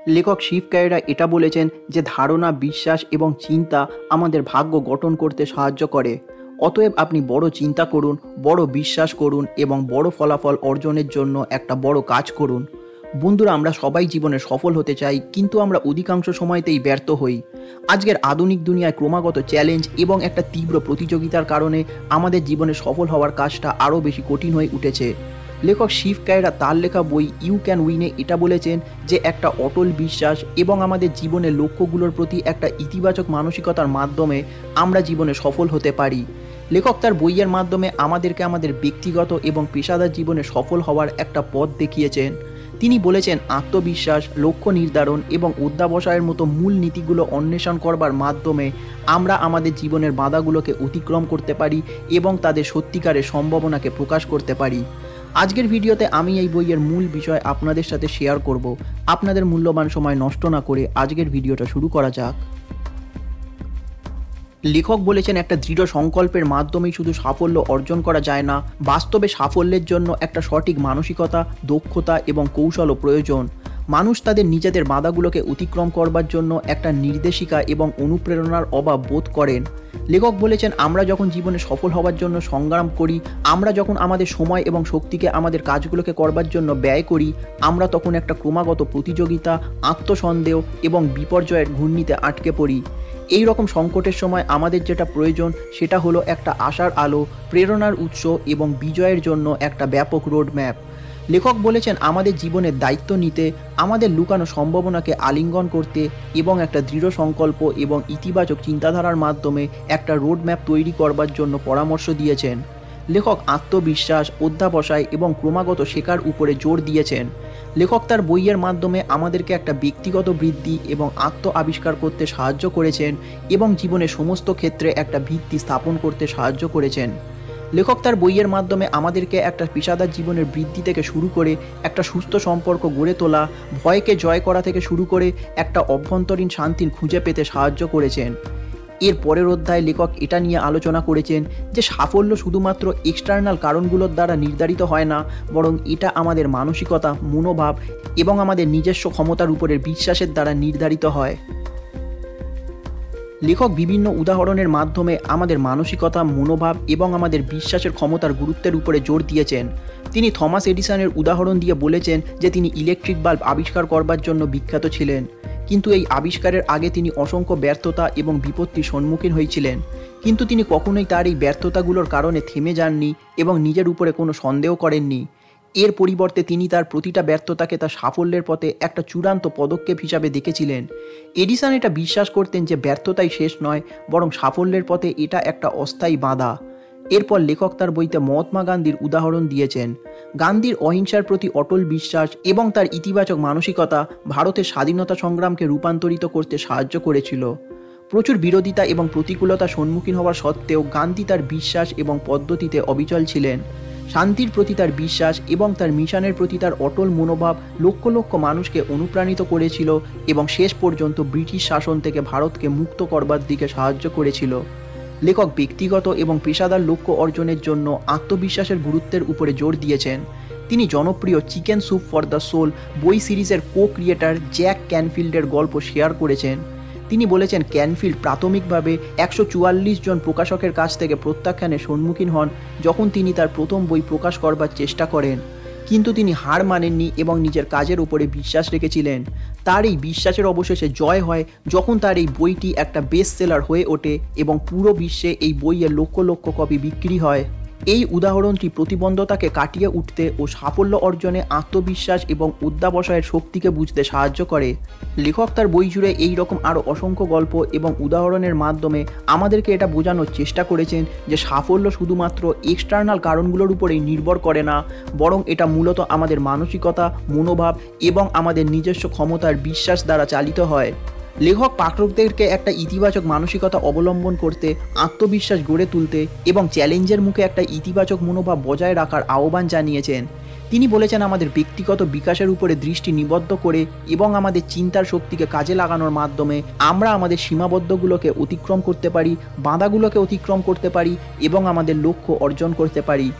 লেখক শিব কায়রা এটা বলেছেন যে ধারণা, বিশ্বাস এবং চিন্তা আমাদের ভাগ্য গঠন করতে সাহায্য করে। অতএব আপনি বড় চিন্তা করুন, বড় বিশ্বাস করুন এবং বড় ফলাফল অর্জনের জন্য একটা বড় কাজ করুন। বন্ধুরা, আমরা সবাই জীবনে সফল হতে চাই, কিন্তু আমরা অধিকাংশ সময়তেই ব্যর্থ হই। আজকের আধুনিক দুনিয়ায় ক্রমাগত চ্যালেঞ্জ এবং একটা তীব্র প্রতিযোগিতার কারণে আমাদের জীবনে সফল হওয়ার কাজটা আরও বেশি কঠিন হয়ে উঠেছে। লেখক শিব কায়রা তার লেখা বই ইউ ক্যান উইনে এটা বলেছেন যে একটা অটল বিশ্বাস এবং আমাদের জীবনের লক্ষ্যগুলোর প্রতি একটা ইতিবাচক মানসিকতার মাধ্যমে আমরা জীবনে সফল হতে পারি। লেখক তার বইয়ের মাধ্যমে আমাদেরকে আমাদের ব্যক্তিগত এবং পেশাদার জীবনে সফল হওয়ার একটা পথ দেখিয়েছেন। তিনি বলেছেন আত্মবিশ্বাস, লক্ষ্য নির্ধারণ এবং অধ্যাবসায়ের মতো মূল নীতিগুলো অন্বেষণ করবার মাধ্যমে আমরা আমাদের জীবনের বাধাগুলোকে অতিক্রম করতে পারি এবং তাদের সত্যিকারের সম্ভাবনাকে প্রকাশ করতে পারি। আজকের ভিডিওতে আমি এই বইয়ের মূল বিষয় আপনাদের সাথে শেয়ার করব। আপনাদের মূল্যবান সময় নষ্ট না করে আজকের ভিডিওটা শুরু করা যাক। লেখক বলেছেন একটা দৃঢ় সংকল্পের মাধ্যমেই শুধু সাফল্য অর্জন করা যায় না, বাস্তবে সাফল্যের জন্য একটা সঠিক মানসিকতা, দক্ষতা এবং কৌশলও প্রয়োজন। মানুষ তাদের নিজেদের বাধাগুলোকে অতিক্রম করবার জন্য একটা নির্দেশিকা এবং অনুপ্রেরণার অভাব বোধ করেন। লেখক বলেছেন আমরা যখন জীবনে সফল হওয়ার জন্য সংগ্রাম করি, আমরা যখন আমাদের সময় এবং শক্তিকে আমাদের কাজগুলোকে করবার জন্য ব্যয় করি, আমরা তখন একটা ক্রমাগত প্রতিযোগিতা, আত্মসন্দেহ এবং বিপর্যয়ের ঘূর্ণিতে আটকে পড়ি। এই রকম সংকটের সময় আমাদের যেটা প্রয়োজন সেটা হলো একটা আশার আলো, প্রেরণার উৎস এবং বিজয়ের জন্য একটা ব্যাপক রোডম্যাপ। লেখক বলেছেন আমাদের জীবনের দায়িত্ব নিতে, আমাদের লুকানো সম্ভাবনাকে আলিঙ্গন করতে এবং একটা দৃঢ় সংকল্প এবং ইতিবাচক চিন্তাধারার মাধ্যমে একটা রোডম্যাপ তৈরি করবার জন্য পরামর্শ দিয়েছেন। লেখক আত্মবিশ্বাস, অধ্যাবসায় এবং ক্রমাগত শেখার উপরে জোর দিয়েছেন। লেখক তার বইয়ের মাধ্যমে আমাদেরকে একটা ব্যক্তিগত বৃদ্ধি এবং আত্ম আবিষ্কার করতে সাহায্য করেছেন এবং জীবনের সমস্ত ক্ষেত্রে একটা ভিত্তি স্থাপন করতে সাহায্য করেছেন। লেখক তার বইয়ের মাধ্যমে আমাদেরকে একটা পেশাদার জীবনের বৃদ্ধি থেকে শুরু করে একটা সুস্থ সম্পর্ক গড়ে তোলা, ভয়কে জয় করা থেকে শুরু করে একটা অভ্যন্তরীণ শান্তি খুঁজে পেতে সাহায্য করেছেন। এর পরের অধ্যায়ে লেখক এটা নিয়ে আলোচনা করেছেন যে সাফল্য শুধুমাত্র এক্সটার্নাল কারণগুলোর দ্বারা নির্ধারিত হয় না, বরং এটা আমাদের মানসিকতা, মনোভাব এবং আমাদের নিজস্ব ক্ষমতার উপরের বিশ্বাসের দ্বারা নির্ধারিত হয়। লেখক বিভিন্ন উদাহরণের মাধ্যমে আমাদের মানসিকতা, মনোভাব এবং আমাদের বিশ্বাসের ক্ষমতার গুরুত্বের উপরে জোর দিয়েছেন। তিনি থমাস এডিসনের উদাহরণ দিয়ে বলেছেন যে তিনি ইলেকট্রিক বাল্ব আবিষ্কার করবার জন্য বিখ্যাত ছিলেন, কিন্তু এই আবিষ্কারের আগে তিনি অসংখ্য ব্যর্থতা এবং বিপত্তির সম্মুখীন হয়েছিলেন। কিন্তু তিনি কখনোই তার এই ব্যর্থতাগুলোর কারণে থেমে যাননি এবং নিজের উপরে কোনো সন্দেহ করেননি। এর পরিবর্তে তিনি তার প্রতিটা ব্যর্থতাকে তার সাফল্যের পথে একটা চূড়ান্ত পদক্ষেপ হিসাবে দেখেছিলেন। এডিসন এটা বিশ্বাস করতেন যে ব্যর্থতাই শেষ নয়, বরং সাফল্যের পথে এটা একটা অস্থায়ী বাধা। এরপর লেখক তার বইতে মহাত্মা গান্ধীর উদাহরণ দিয়েছেন। গান্ধীর অহিংসার প্রতি অটল বিশ্বাস এবং তার ইতিবাচক মানসিকতা ভারতের স্বাধীনতা সংগ্রামকে রূপান্তরিত করতে সাহায্য করেছিল। প্রচুর বিরোধিতা এবং প্রতিকূলতার সম্মুখীন হওয়ার সত্ত্বেও গান্ধী তার বিশ্বাস এবং পদ্ধতিতে অবিচল ছিলেন। শান্তির প্রতি তার বিশ্বাস এবং তার মিশনের প্রতি তার অটল মনোভাব লক্ষ লক্ষ মানুষকে অনুপ্রাণিত করেছিল এবং শেষ পর্যন্ত ব্রিটিশ শাসন থেকে ভারতকে মুক্ত করবার দিকে সাহায্য করেছিল। লেখক ব্যক্তিগত এবং পেশাদার লক্ষ্য অর্জনের জন্য আত্মবিশ্বাসের গুরুত্বের উপরে জোর দিয়েছেন। তিনি জনপ্রিয় chicken soup for the soul বই সিরিজের কো-ক্রিয়েটর জ্যাক ক্যানফিল্ডের গল্প শেয়ার করেছেন। তিনি বলেছেন ক্যানফিল্ড প্রাথমিকভাবে 144 জন প্রকাশকের কাছ থেকে প্রত্যাখ্যানের সম্মুখীন হন যখন তিনি তার প্রথম বই প্রকাশ করবার চেষ্টা করেন, কিন্তু তিনি হার মানেননি এবং নিজের কাজের উপরে বিশ্বাস রেখেছিলেন। তার এই বিশ্বাসের অবশেষে জয় হয় যখন তার এই বইটি একটা বেস্ট সেলার হয়ে ওঠে এবং পুরো বিশ্বে এই বইয়ের লক্ষ লক্ষ কপি বিক্রি হয়। এই উদাহরণটি প্রতিবন্ধতাকে কাটিয়ে উঠতে ও সাফল্য অর্জনে আত্মবিশ্বাস এবং অধ্যাবসায়ের শক্তিকে বুঝতে সাহায্য করে। লেখক তার বই জুড়ে এই রকম আরও অসংখ্য গল্প এবং উদাহরণের মাধ্যমে আমাদেরকে এটা বোঝানোর চেষ্টা করেছেন যে সাফল্য শুধুমাত্র এক্সটার্নাল কারণগুলোর উপরেই নির্ভর করে না, বরং এটা মূলত আমাদের মানসিকতা, মনোভাব এবং আমাদের নিজস্ব ক্ষমতার বিশ্বাস দ্বারা চালিত হয়। লেখক পাঠকদেরকে একটা ইতিবাচক মানসিকতা অবলম্বন করতে, আত্মবিশ্বাস গড়ে তুলতে এবং চ্যালেঞ্জের মুখে একটা ইতিবাচক মনোভাব বজায় রাখার আহ্বান জানিয়েছেন। তিনি বলেছেন আমাদের ব্যক্তিগত বিকাশের উপরে দৃষ্টি নিবদ্ধ করে এবং আমাদের চিন্তার শক্তিকে কাজে লাগানোর মাধ্যমে আমরা আমাদের সীমাবদ্ধগুলোকে অতিক্রম করতে পারি, বাধাগুলোকে অতিক্রম করতে পারি এবং আমাদের লক্ষ্য অর্জন করতে পারি।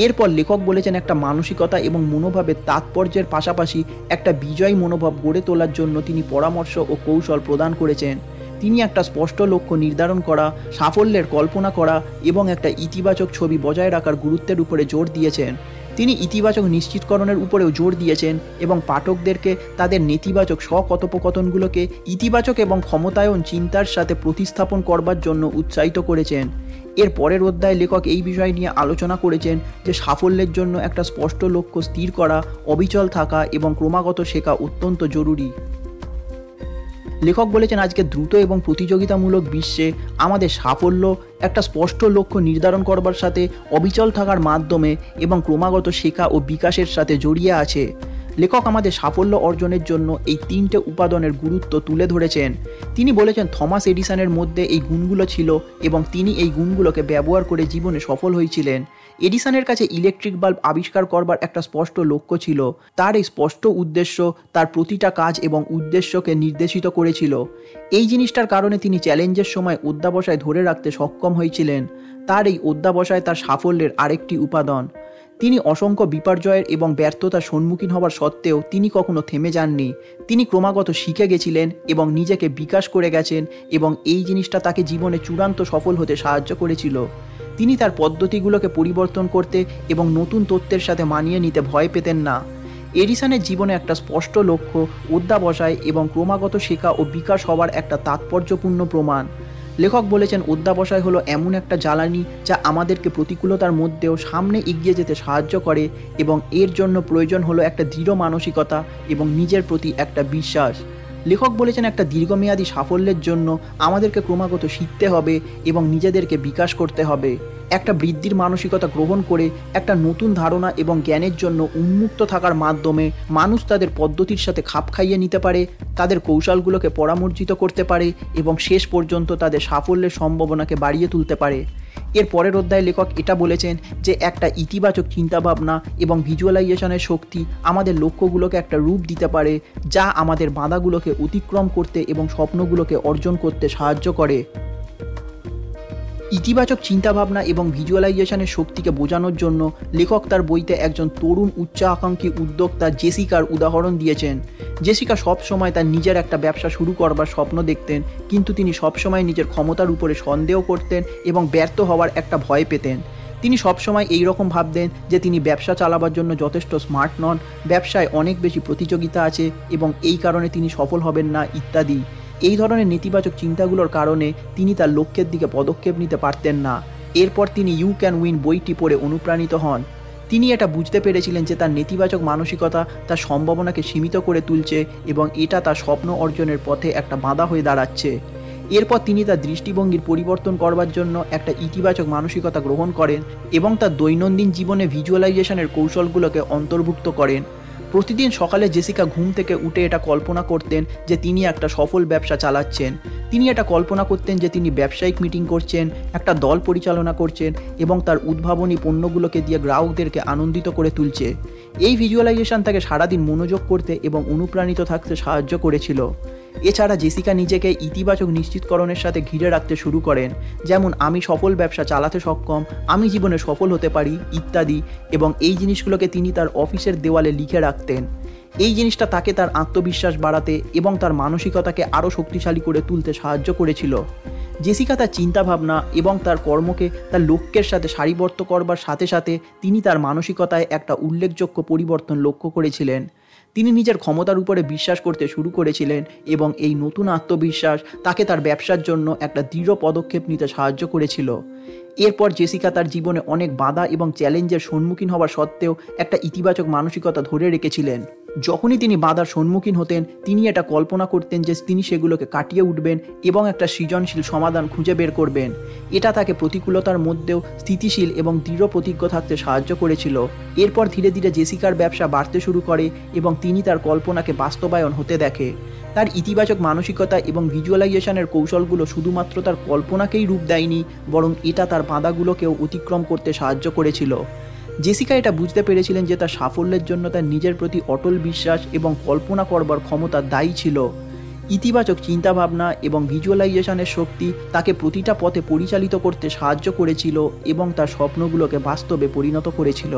এরপর লেখক বলেছেন একটা মানসিকতা এবং মনোভাবের তাৎপর্যের পাশাপাশি একটা বিজয়ী মনোভাব গড়ে তোলার জন্য তিনি পরামর্শ ও কৌশল প্রদান করেছেন। তিনি একটা স্পষ্ট লক্ষ্য নির্ধারণ করা, সাফল্যের কল্পনা করা এবং একটা ইতিবাচক ছবি বজায় রাখার গুরুত্বের উপরে জোর দিয়েছেন। তিনি ইতিবাচক নিশ্চিতকরণের উপরেও জোর দিয়েছেন এবং পাঠকদেরকে তাদের নেতিবাচক স্বকথোপকথনগুলোকে ইতিবাচক এবং ক্ষমতায়ন চিন্তার সাথে প্রতিস্থাপন করবার জন্য উৎসাহিত করেছেন। এর পরের অধ্যায়ে লেখক এই বিষয় নিয়ে আলোচনা করেছেন যে সাফল্যের জন্য একটা স্পষ্ট লক্ষ্য স্থির করা, অবিচল থাকা এবং ক্রমাগত শেখা অত্যন্ত জরুরি। লেখক বলেছেন আজকে দ্রুত এবং প্রতিযোগিতামূলক বিশ্বে আমাদের সাফল্য একটা স্পষ্ট লক্ষ্য নির্ধারণ করবার সাথে অবিচল থাকার মাধ্যমে এবং ক্রমাগত শেখা ও বিকাশের সাথে জড়িয়ে আছে। লেখক আমাদের সাফল্য অর্জনের জন্য এই 3টে উপাদানের গুরুত্ব তুলে ধরেছেন। তিনি বলেছেন থমাস এডিসনের মধ্যে এই গুণগুলো ছিল এবং তিনি এই গুণগুলোকে ব্যবহার করে জীবনে সফল হয়েছিলেন। এডিসনের কাছে ইলেকট্রিক বাল্ব আবিষ্কার করবার একটা স্পষ্ট লক্ষ্য ছিল। তার এই স্পষ্ট উদ্দেশ্য তার প্রতিটা কাজ এবং উদ্দেশ্যকে নির্দেশিত করেছিল। এই জিনিসটার কারণে তিনি চ্যালেঞ্জের সময় অধ্যাবসায় ধরে রাখতে সক্ষম হয়েছিলেন। তার এই অধ্যাবসায় তার সাফল্যের আরেকটি উপাদান। তিনি অসংখ্য বিপর্যয়ের এবং ব্যর্থতার সম্মুখীন হওয়ার সত্ত্বেও তিনি কখনো থেমে যাননি। তিনি ক্রমাগত শিখে গেছিলেন এবং নিজেকে বিকাশ করে গেছেন এবং এই জিনিসটা তাকে জীবনে চূড়ান্ত সফল হতে সাহায্য করেছিল। তিনি তার পদ্ধতিগুলোকে পরিবর্তন করতে এবং নতুন তথ্যের সাথে মানিয়ে নিতে ভয় পেতেন না। এডিসনের জীবনে একটা স্পষ্ট লক্ষ্য, অধ্যাবসায় এবং ক্রমাগত শেখা ও বিকাশ হওয়ার একটা তাৎপর্যপূর্ণ প্রমাণ। লেখক বলেছেন অধ্যাবসায় হলো এমন একটা জ্বালানি যা আমাদেরকে প্রতিকূলতার মধ্যেও সামনে এগিয়ে যেতে সাহায্য করে এবং এর জন্য প্রয়োজন হলো একটা দৃঢ় মানসিকতা এবং নিজের প্রতি একটা বিশ্বাস। লেখক বলেছেন একটা দীর্ঘমেয়াদী সাফল্যের জন্য আমাদেরকে ক্রমাগত শিখতে হবে এবং নিজেদেরকে বিকাশ করতে হবে। একটা বৃদ্ধির মানসিকতা গ্রহণ করে একটা নতুন ধারণা এবং জ্ঞানের জন্য উন্মুক্ত থাকার মাধ্যমে মানুষ তাদের পদ্ধতির সাথে খাপ খাইয়ে নিতে পারে, তাদের কৌশলগুলোকে পরামর্শিত করতে পারে এবং শেষ পর্যন্ত তাদের সাফল্যের সম্ভাবনাকে বাড়িয়ে তুলতে পারে। এর পরের অধ্যায়ে লেখক এটা বলেছেন যে একটা ইতিবাচক চিন্তাভাবনা এবং ভিজুয়ালাইজেশনের শক্তি আমাদের লক্ষ্যগুলোকে একটা রূপ দিতে পারে যা আমাদের বাধাগুলোকে অতিক্রম করতে এবং স্বপ্নগুলোকে অর্জন করতে সাহায্য করে। ইতিবাচক চিন্তাভাবনা এবং ভিজুয়ালাইজেশনের শক্তিকে বোঝানোর জন্য লেখক তার বইতে একজন তরুণ উচ্চাকাঙ্ক্ষী উদ্যোক্তা জেসিকার উদাহরণ দিয়েছেন। জেসিকা সবসময় তার নিজের একটা ব্যবসা শুরু করবার স্বপ্ন দেখতেন, কিন্তু তিনি সবসময় নিজের ক্ষমতার উপরে সন্দেহ করতেন এবং ব্যর্থ হওয়ার একটা ভয় পেতেন। তিনি সবসময় এই রকম ভাবতেন যে তিনি ব্যবসা চালাবার জন্য যথেষ্ট স্মার্ট নন, ব্যবসায় অনেক বেশি প্রতিযোগিতা আছে এবং এই কারণে তিনি সফল হবেন না ইত্যাদি। এই ধরনের নেতিবাচক চিন্তাগুলোর কারণে তিনি তার লক্ষ্যের দিকে পদক্ষেপ নিতে পারতেন না। এরপর তিনি ইউ ক্যান উইন বইটি পড়ে অনুপ্রাণিত হন। তিনি এটা বুঝতে পেরেছিলেন যে তার নেতিবাচক মানসিকতা তার সম্ভাবনাকে সীমিত করে তুলছে এবং এটা তার স্বপ্ন অর্জনের পথে একটা বাধা হয়ে দাঁড়াচ্ছে। এরপর তিনি তার দৃষ্টিভঙ্গির পরিবর্তন করবার জন্য একটা ইতিবাচক মানসিকতা গ্রহণ করেন এবং তার দৈনন্দিন জীবনে ভিজুয়ালাইজেশনের কৌশলগুলোকে অন্তর্ভুক্ত করেন। প্রতিদিন সকালে জেসিকা ঘুম থেকে উঠে এটা কল্পনা করতেন যে তিনি একটা সফল ব্যবসা চালাচ্ছেন। তিনি এটা কল্পনা করতেন যে তিনি ব্যবসায়িক মিটিং করছেন, একটা দল পরিচালনা করছেন এবং তার উদ্ভাবনী পণ্যগুলোকে দিয়ে গ্রাহকদেরকে আনন্দিত করে তুলছে। এই ভিজুয়ালাইজেশন তাকে সারাদিন মনোযোগ করতে এবং অনুপ্রাণিত থাকতে সাহায্য করেছিল। এছাড়া জেসিকা নিজেকে ইতিবাচক নিশ্চিতকরণের সাথে ঘিরে রাখতে শুরু করেন, যেমন আমি সফল ব্যবসা চালাতে সক্ষম, আমি জীবনে সফল হতে পারি ইত্যাদি, এবং এই জিনিসগুলোকে তিনি তার অফিসের দেওয়ালে লিখে রাখতেন। এই জিনিসটা তাকে তার আত্মবিশ্বাস বাড়াতে এবং তার মানসিকতাকে আরও শক্তিশালী করে তুলতে সাহায্য করেছিল। জেসিকা তার চিন্তাভাবনা এবং তার কর্মকে তার লক্ষ্যের সাথে সারিবদ্ধ করবার সাথে সাথে তিনি তার মানসিকতায় একটা উল্লেখযোগ্য পরিবর্তন লক্ষ্য করেছিলেন। তিনি নিজের ক্ষমতার উপরে বিশ্বাস করতে শুরু করেছিলেন এবং এই নতুন আত্মবিশ্বাস তাকে তার ব্যবসার জন্য একটা দৃঢ় পদক্ষেপ নিতে সাহায্য করেছিল। এরপর জেসিকা তার জীবনে অনেক বাধা এবং চ্যালেঞ্জের সম্মুখীন হওয়ার সত্ত্বেও একটা ইতিবাচক মানসিকতা ধরে রেখেছিলেন। যখনই তিনি বাধার সম্মুখীন হতেন, তিনি এটা কল্পনা করতেন যে তিনি সেগুলোকে কাটিয়ে উঠবেন এবং একটা সৃজনশীল সমাধান খুঁজে বের করবেন। এটা তাকে প্রতিকূলতার মধ্যেও স্থিতিশীল এবং দৃঢ় প্রতিজ্ঞ থাকতে সাহায্য করেছিল। এরপর ধীরে ধীরে জেসিকার ব্যবসা বাড়তে শুরু করে এবং তিনি তার কল্পনাকে বাস্তবায়ন হতে দেখে। তার ইতিবাচক মানসিকতা এবং ভিজুয়ালাইজেশনের কৌশলগুলো শুধুমাত্র তার কল্পনাকেই রূপ দেয়নি, বরং এটা তার বাধাগুলোকেও অতিক্রম করতে সাহায্য করেছিল। জেসিকা এটা বুঝতে পেরেছিলেন যে তার সাফল্যের জন্য তার নিজের প্রতি অটল বিশ্বাস এবং কল্পনা করবার ক্ষমতা দায়ী ছিল। ইতিবাচক চিন্তাভাবনা এবং ভিজুয়ালাইজেশনের শক্তি তাকে প্রতিটা পথে পরিচালিত করতে সাহায্য করেছিল এবং তার স্বপ্নগুলোকে বাস্তবে পরিণত করেছিল।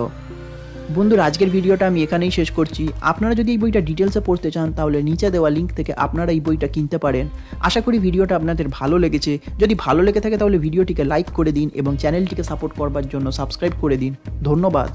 বন্ধুরা, আজকের ভিডিওটা আমি এখানেই শেষ করছি। আপনারা যদি এই বইটা ডিটেলসে পড়তে চান তাহলে নিচে দেওয়া লিঙ্ক থেকে আপনারা এই বইটা কিনতে পারেন। আশা করি ভিডিওটা আপনাদের ভালো লেগেছে। যদি ভালো লেগে থাকে তাহলে ভিডিওটিকে লাইক করে দিন এবং চ্যানেলটিকে সাপোর্ট করবার জন্য সাবস্ক্রাইব করে দিন। ধন্যবাদ।